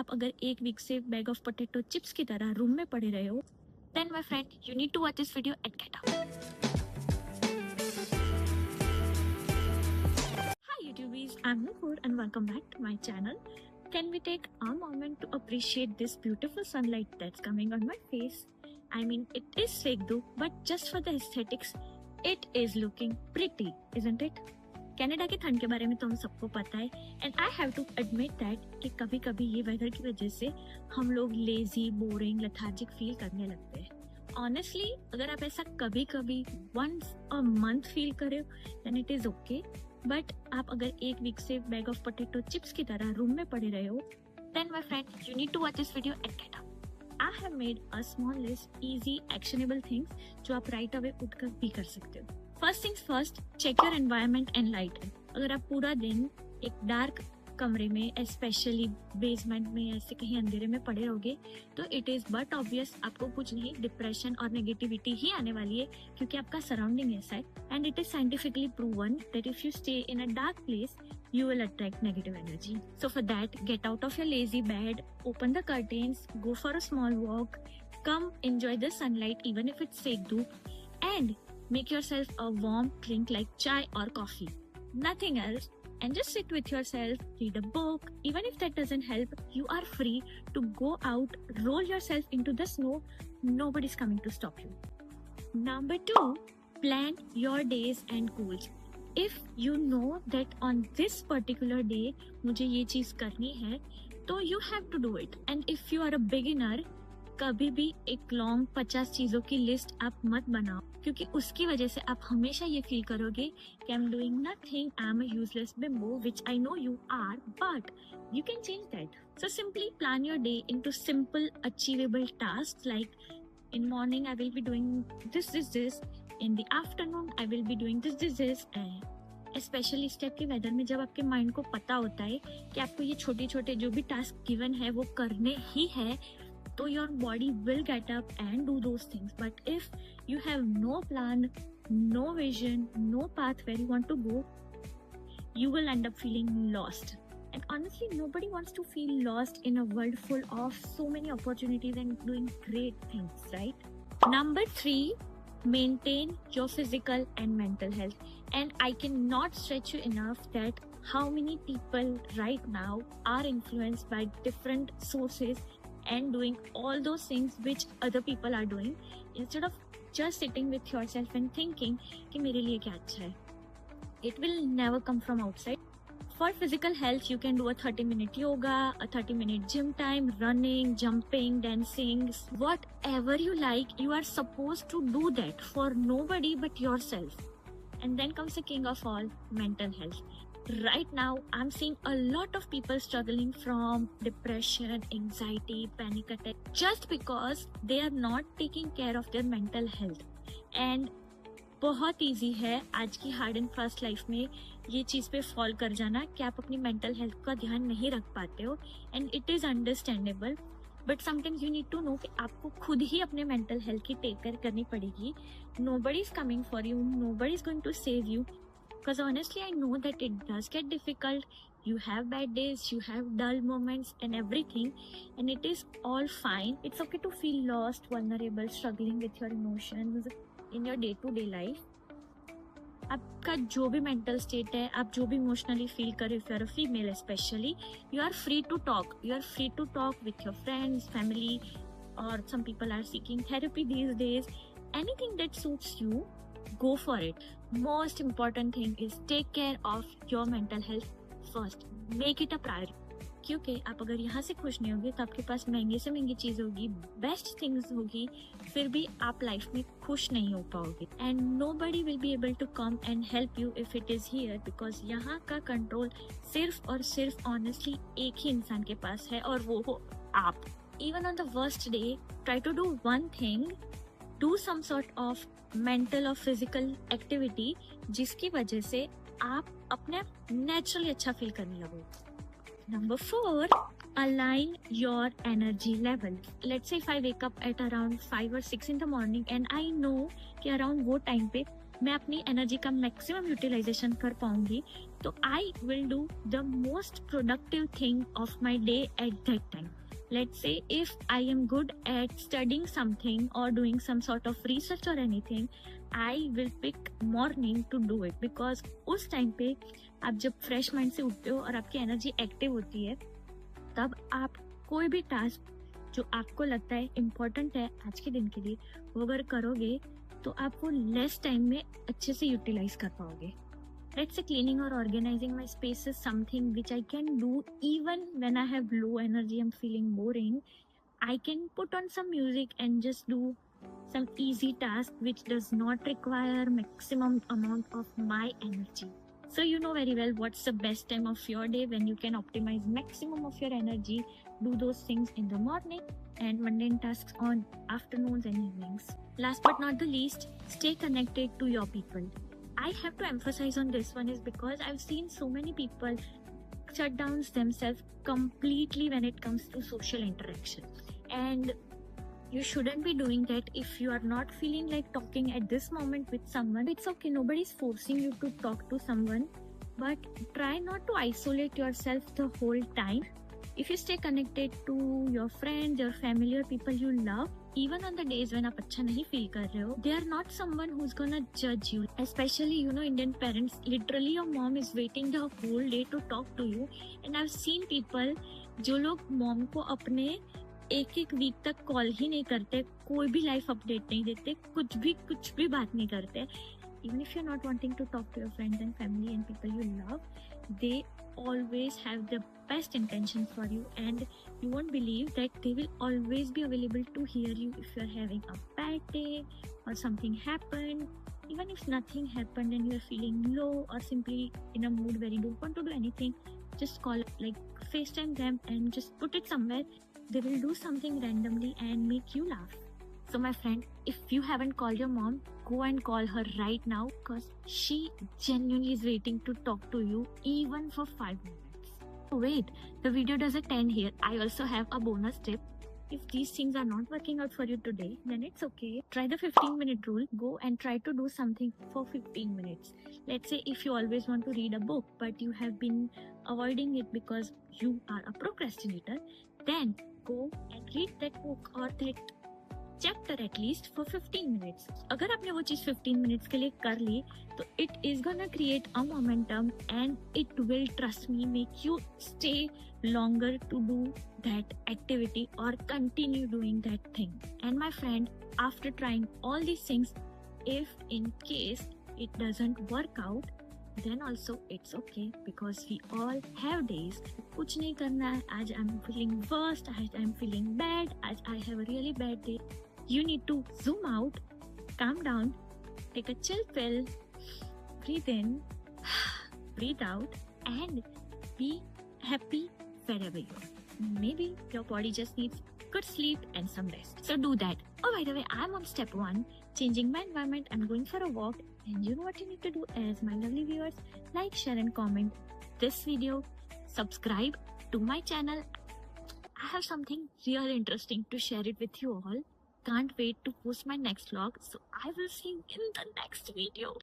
आप अगर एक वीक से बैग ऑफ पोटैटो चिप्स की तरह रूम में पड़े रहे हो, then my friend, you need to watch this video and get out. Hi YouTubies, I'm Nupur and welcome back to my channel. Can we take a moment to appreciate this beautiful sunlight that's coming on my face? I mean, it is fake though, but just for the aesthetics, it is looking pretty, isn't it? Canada के ठंड के बारे में तो हम सबको पता है and I have to admit that कि कभी कभी ये वेदर की वजह से हम लोग लेजी, बोरिंग, लेथार्जिक फील करने लगते हैं। ऑनेस्टली अगर आप ऐसा कभी कभी वंस अ मंथ फील करे then it is okay, but आप अगर एक वीक से बैग ऑफ पोटैटो चिप्स की तरह रूम में पड़े रहे हो then my friend you need to watch this video and get up. I have made a small list easy actionable things जो आप राइट अवे उठकर भी कर सकते हो। First things first, check your environment and lighting. अगर आप पूरा दिन एक डार्क कमरे में, स्पेशली बेसमेंट में, ऐसे कहीं अंधेरे में पड़े रहोगे तो इट इज बट ऑब्वियस आपको कुछ नहीं, डिप्रेशन और नेगेटिविटी ही आने वाली है क्योंकि आपका सराउंडिंग ऐसा है। And it is scientifically proven that if you stay in a dark place you will attract negative energy. So for that, get out of your lazy bed, open the curtains, go for a small walk, come enjoy the sunlight even if it's fake dhoop, and make yourself a warm drink like chai or coffee. Nothing else. And just sit with yourself, read a book. Even if that doesn't help, you are free to go out, roll yourself into the snow. Nobody's coming to stop you. Number 2, plan your days and goals. If you know that on this particular day मुझे ये चीज करनी है तो you have to do it. And if you are a beginner, कभी भी एक long 50 चीजों की लिस्ट आप मत बनाओ क्योंकि उसकी वजह से आप हमेशा ये फील करोगे कि I am doing nothing, I am a useless bimbo, which I know you are, but you can change that. So simply plan your day into simple achievable tasks like in morning I will be doing this. In the afternoon I will be doing this. Specially इस type के weather में जब आपके mind को पता होता है कि आपको ये छोटे छोटे जो भी टास्क गिवन है वो करने ही है तो your body will get up and do those things. But if you have no plan, no vision, no path where you want to go, you will end up feeling lost. And honestly, nobody wants to feel lost in a world full of so many opportunities and doing great things, right? Number 3, maintain your physical and mental health. And I cannot stretch you enough that how many people right now are influenced by different sources and doing all those things which other people are doing instead of just sitting with yourself and thinking कि मेरे लिए क्या अच्छा है. It will never come from outside. For physical health, you can do a 30-minute yoga, a 30-minute gym time, running, jumping, dancing, whatever you like. You are supposed to do that for nobody but yourself. And then comes the king of all, mental health. Right now, I'm seeing a lot of people struggling from depression, anxiety, panic attack, just because they are not taking care of their mental health. And बहुत easy है आज की hard and fast life में ये चीज पे fall कर जाना कि आप अपनी मेंटल हेल्थ का ध्यान नहीं रख पाते हो and it is understandable, but sometimes you need to know कि आपको खुद ही अपने मेंटल हेल्थ की टेक केयर करनी पड़ेगी. Nobody is coming for you, nobody is going to save you, because honestly I know that it does get difficult. You have bad days, you have dull moments and everything, and it is all fine. It's okay to feel lost, vulnerable, struggling with your emotions in your day-to-day life. आपका जो भी mental state है, आप जो भी emotionally feel कर रहे हो, if you are a female specially, you are free to talk. You are free to talk with your friends, family, और some people are seeking therapy these days. Anything that suits you, go for it. Most important thing is take care of your mental health first. Make it a priority. क्योंकि आप अगर यहाँ से खुश नहीं होगे तो आपके पास महंगे से महंगी चीज होगी, बेस्ट थिंग्स होगी, फिर भी आप लाइफ में खुश नहीं हो पाओगे. And nobody will be able to come and help you if it is here, because यहाँ का कंट्रोल सिर्फ और सिर्फ ऑनेस्टली एक ही इंसान के पास है और वो हो आप. Even on the worst day, try to do one thing, do some sort of mental or physical activity जिसकी वजह से आप अपने नेचुरली अच्छा फील करने लगो. Number 4, align your energy level. Let's say if I wake up at around 5 or 6 in the morning and I know कि around वो टाइम पे मैं अपनी एनर्जी का मैक्सिमम यूटिलाइजेशन कर पाऊंगी तो I will do the most productive thing of my day at that time. Let's say if I am good at studying something or doing some sort of research or anything, I will pick morning to do it, because उस time पे आप जब fresh mind से उठते हो और आपकी energy active होती है, तब आप कोई भी टास्क जो आपको लगता है इम्पोर्टेंट है आज के दिन के लिए, वो अगर करोगे तो आप वो लेस टाइम में अच्छे से यूटिलाइज कर पाओगे. Let's say cleaning or organizing my space is something which I can do even when I have low energy, I'm feeling boring. I can put on some music and just do some easy task which does not require maximum amount of my energy. So you know very well what's the best time of your day when you can optimize maximum of your energy. Do those things in the morning and mundane tasks on afternoons and evenings. Last but not the least, stay connected to your people. I have to emphasize on this one is because I've seen so many people shut down themselves completely when it comes to social interaction. And you shouldn't be doing that. If you are not feeling like talking at this moment with someone, it's okay. Nobody's forcing you to talk to someone, but try not to isolate yourself the whole time. If you stay connected to your friends, your family, or people you love, even on the days when आप अच्छा नहीं feel कर रहे हो, they are not someone who's gonna judge you. Especially, Indian parents, literally your mom is waiting the whole day to talk to you. And I've seen people जो लोग mom को अपने एक वीक तक कॉल ही नहीं करते, कोई भी लाइफ अपडेट नहीं देते, कुछ भी बात नहीं करते. Even if you're not wanting to talk to your friends and family and people you love, they always have the best intention for you, and you won't believe that they will always be available to hear you if you're having a bad day or something happened. Even if nothing happened and you're feeling low or simply in a mood where you don't want to do anything, just call, like FaceTime them and just put it somewhere. They will do something randomly and make you laugh. So my friend, if you haven't called your mom, go and call her right now, because she genuinely is waiting to talk to you even for 5 minutes. Oh wait, the video doesn't end here. I also have a bonus tip. If these things are not working out for you today, then it's okay. Try the 15-minute rule. Go and try to do something for 15 minutes. Let's say if you always want to read a book, but you have been avoiding it because you are a procrastinator, then go and read that book or that chapter at least for 15 minutes. अगर आपने वो चीज 15 minutes के लिए कर ली, तो it is gonna create a momentum and it will, trust me, make you stay longer to do that activity or continue doing that thing. And my friend, after trying all these things, if in case it doesn't work out, then also it's okay, because we all have days. कुछ नहीं करना है, आज I'm feeling worst, आज I'm feeling bad, आज I have a really bad day. You need to zoom out, calm down, take a chill pill, breathe in, breathe out, and be happy wherever you are. Maybe your body just needs good sleep and some rest. So do that. Oh, by the way, I'm on step 1, changing my environment. I'm going for a walk. And you know what you need to do as my lovely viewers? Like, share and comment this video. Subscribe to my channel. I have something really interesting to share it with you all. Can't wait to post my next vlog. So I will see you in the next video.